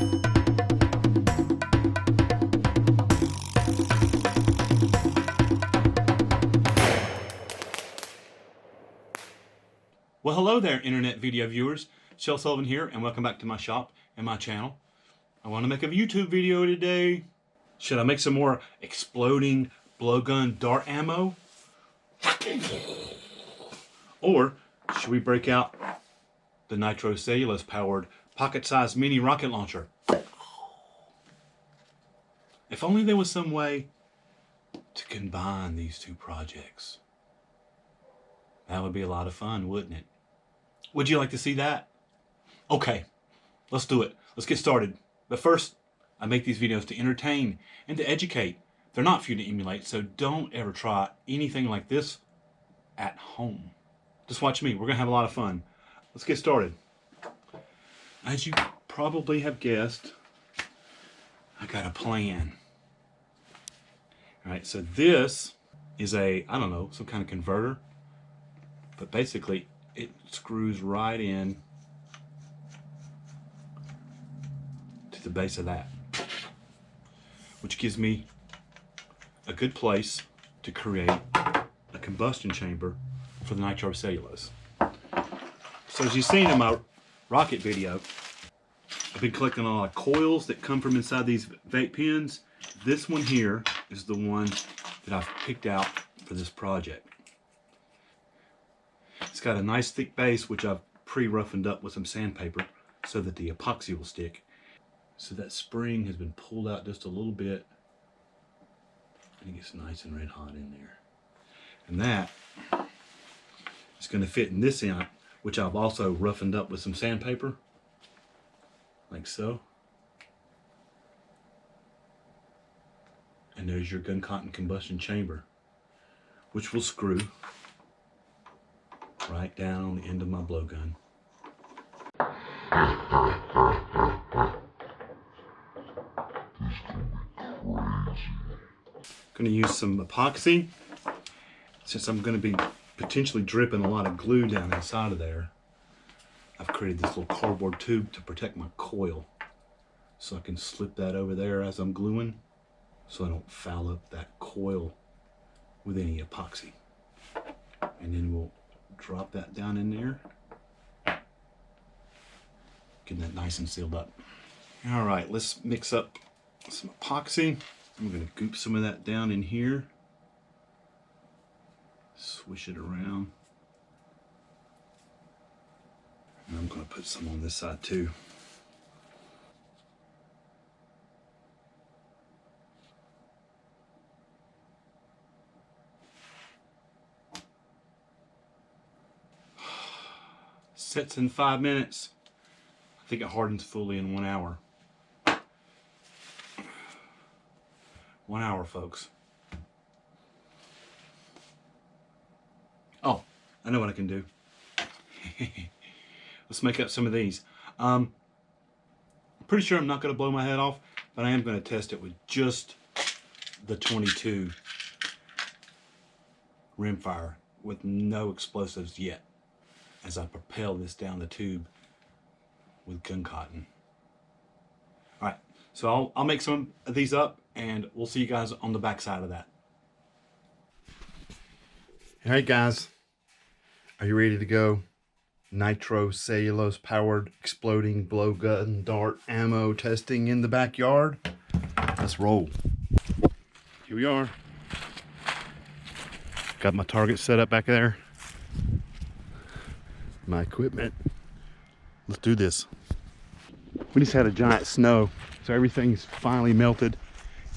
Well, hello there, internet video viewers. Shel Sullivan here, and welcome back to my shop and my channel. I want to make a YouTube video today. Should I make some more exploding blowgun dart ammo? Or should we break out the nitrocellulose powered pocket-sized mini rocket launcher? If only there was some way to combine these two projects. That would be a lot of fun, wouldn't it? Would you like to see that? Okay, let's do it. Let's get started. But first, I make these videos to entertain and to educate. They're not for you to emulate, so don't ever try anything like this at home. Just watch me. We're going to have a lot of fun. Let's get started. As you probably have guessed, I got a plan. All right, so this is a, I don't know, some kind of converter. But basically, it screws right in to the base of that, which gives me a good place to create a combustion chamber for the nitrocellulose. So as you've seen in my rocket video, I've been collecting a lot of coils that come from inside these vape pens. This one here is the one that I've picked out for this project. It's got a nice thick base, which I've pre-roughened up with some sandpaper so that the epoxy will stick. So that spring has been pulled out just a little bit. I think it's nice and red hot in there. And that is going to fit in this end, which I've also roughened up with some sandpaper, like so. And there's your gun cotton combustion chamber, which will screw right down on the end of my blowgun. Going to use some epoxy since I'm going to be potentially dripping a lot of glue down inside of there. I've created this little cardboard tube to protect my coil, so I can slip that over there as I'm gluing so I don't foul up that coil with any epoxy. And then we'll drop that down in there, getting that nice and sealed up. All right, let's mix up some epoxy. I'm going to goop some of that down in here, swish it around, and I'm going to put some on this side too. Sets in 5 minutes. I think it hardens fully in 1 hour. 1 hour, folks. Oh, I know what I can do. Let's make up some of these. I'm pretty sure I'm not going to blow my head off, but I am going to test it with just the 22 rimfire with no explosives yet, as I propel this down the tube with gun cotton. All right, so I'll make some of these up, and we'll see you guys on the back side of that. All right, guys, are you ready to go? Nitrocellulose powered exploding blowgun dart ammo testing in the backyard. Let's roll. Here we are. Got my target set up back there. My equipment. Let's do this. We just had a giant snow, so everything's finally melted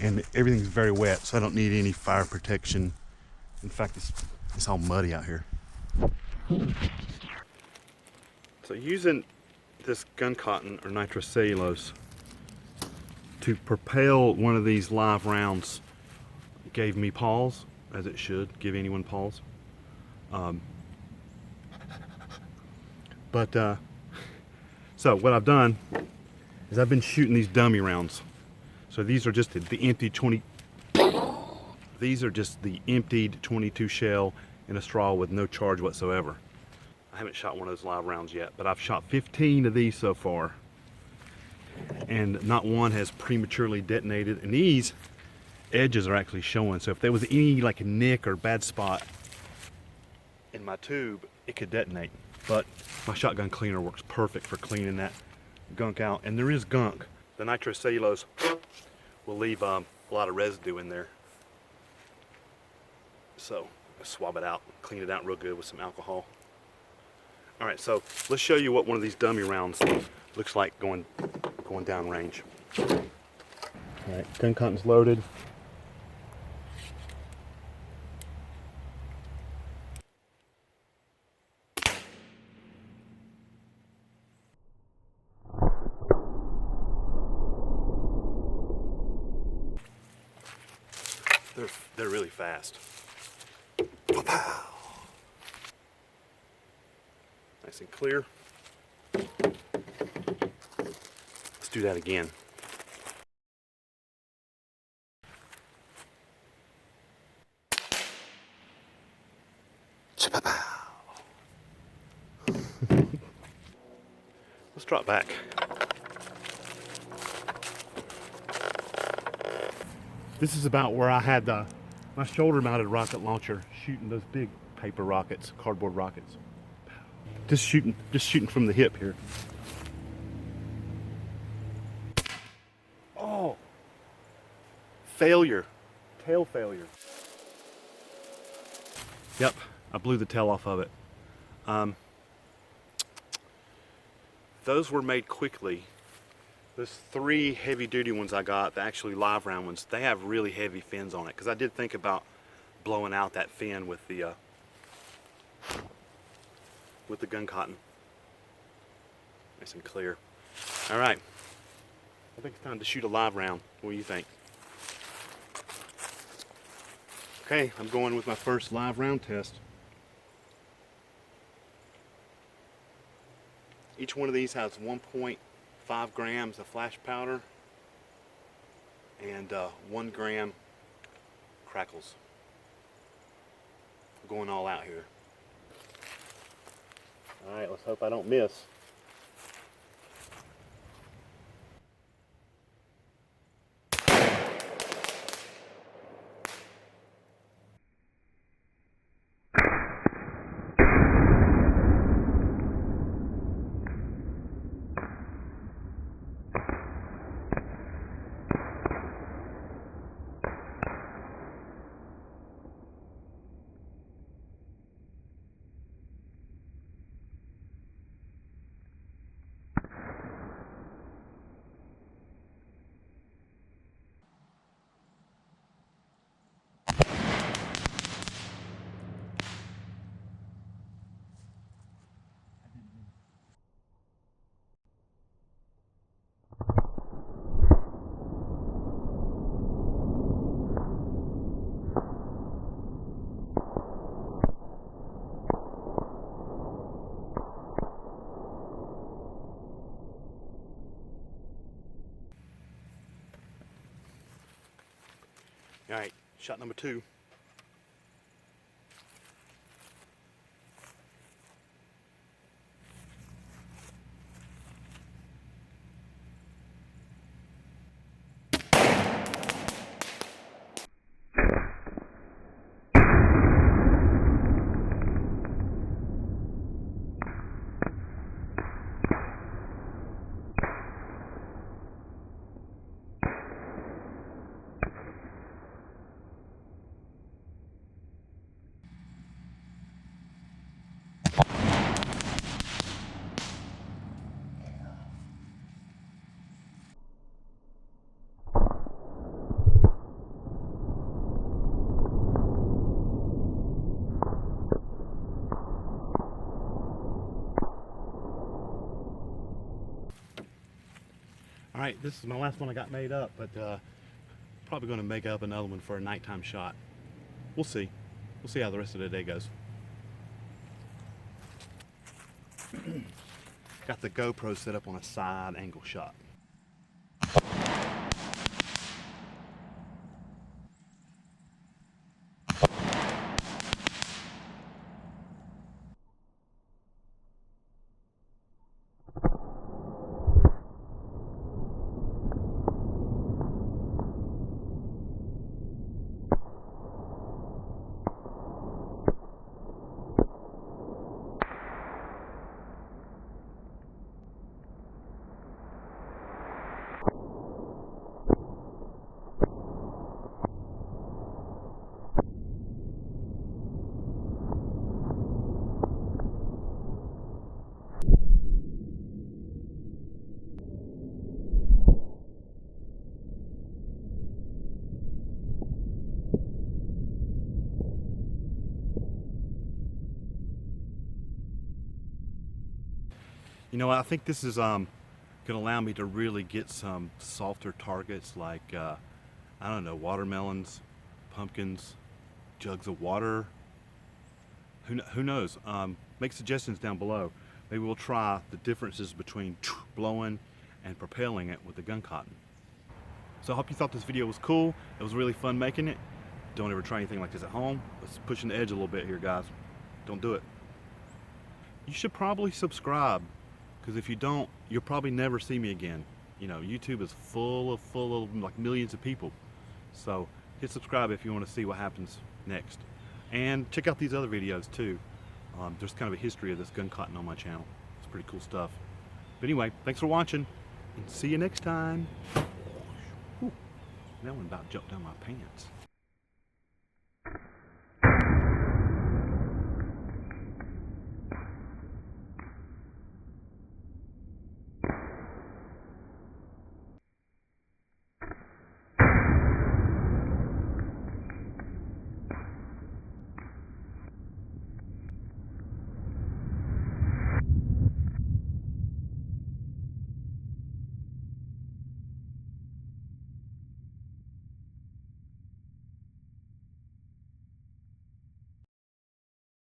and everything's very wet, so I don't need any fire protection. In fact, it's all muddy out here. So using this gun cotton or nitrocellulose to propel one of these live rounds gave me pause, as it should give anyone pause. So what I've done is I've been shooting these dummy rounds. So these are just the empty 20. These are just the emptied 22 shell in a straw with no charge whatsoever. I haven't shot one of those live rounds yet, but I've shot 15 of these so far. and not one has prematurely detonated. And these edges are actually showing, so if there was any like a nick or bad spot in my tube, it could detonate. But my shotgun cleaner works perfect for cleaning that gunk out. And there is gunk. The nitrocellulose will leave a lot of residue in there. So swab it out, clean it out real good with some alcohol. All right, so let's show you what one of these dummy rounds looks like going down range. All right, gun cotton's loaded. They're really fast. Pow! Nice and clear. Let's do that again. Let's drop back. This is about where I had my shoulder-mounted rocket launcher shooting those big paper rockets, cardboard rockets. Just shooting from the hip here. Oh! Failure. Tail failure. Yep, I blew the tail off of it. Those were made quickly. Those 3 heavy-duty ones I got, the actually live round ones, they have really heavy fins on it. Because I did think about blowing out that fin with the gun cotton. Nice and clear. All right, I think it's time to shoot a live round. What do you think? Okay, I'm going with my first live round test. Each one of these has 1.5 grams of flash powder and 1 gram crackles. I'm going all out here. All right, let's hope I don't miss. All right, shot number 2. All right, this is my last one I got made up, but probably going to make up another one for a nighttime shot. We'll see. We'll see how the rest of the day goes. Got the GoPro set up on a side angle shot. You know, I think this is gonna allow me to really get some softer targets like I don't know, watermelons, pumpkins, jugs of water. Who knows? Make suggestions down below. Maybe we'll try the differences between blowing and propelling it with the gun cotton. So I hope you thought this video was cool. It was really fun making it. Don't ever try anything like this at home. Let's push the edge a little bit here, guys. Don't do it. You should probably subscribe, because if you don't, you'll probably never see me again. You know, YouTube is full of like millions of people. So hit subscribe if you want to see what happens next. And check out these other videos too. There's kind of a history of this gun cotton on my channel. It's pretty cool stuff. But anyway, thanks for watching, and see you next time. Whew, that one about jumped down my pants.